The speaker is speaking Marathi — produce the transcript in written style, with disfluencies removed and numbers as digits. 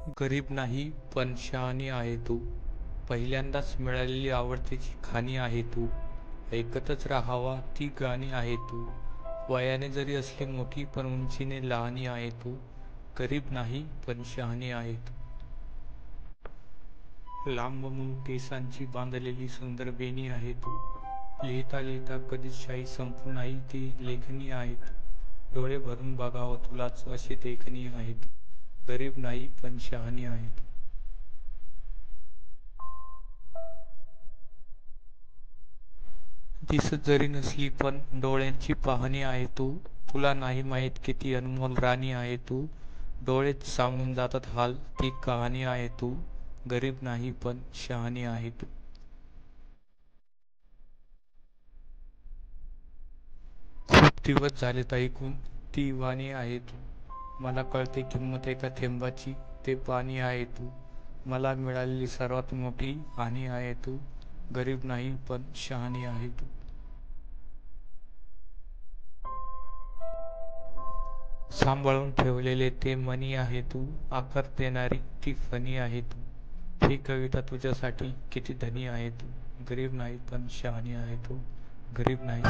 गरीब नाही पण शहाणी आहे तू. पहिल्यांदाच मिळालेली आवडतीची खाणी आहे तू. ऐकतच राहावा ती गाणी आहे तू. वयाने जरी असली मोठी पण उंचीने लहानी आहे तू. गरीब नाही पण शहाणी आहे तू. लांब मूल केसांची बांधलेली सुंदर बेणी आहे तू. लिहिता लिहिता कधीच शाई संपू नाही ती लेखणी आहे तू. डोळे भरून बघावं तुलाच अशी देखणी आहे तू. गरीब नाही पण शहाणी आहे तू. दिसत जरी नसली पण डोळ्यांची पाहणी आहे तू. तुला नाही माहीत किती अनमोल राणी आहे तू. डोळेच सांगून जातात हाल ती कहाणी आहे तू. गरीब नाही पण शहाणी आहे तू. खूप दिवस झालेत ऐकून ती वाणी आहे तू. मला कळते किंमत एका थेंबाची ते पाणी आहे तू. मला मिळालेली सर्वात मोठी हानी आहे तू. गरीब नाही पण शहाणी आहे तू. सांभाळून ठेवलेले ते मनी आहे तू. आकार देणारी ती फणी आहे तू. ही कविता तुझ्यासाठी किती धनी आहे तू. गरीब नाही पण शहाणी आहे तू. गरीब नाही.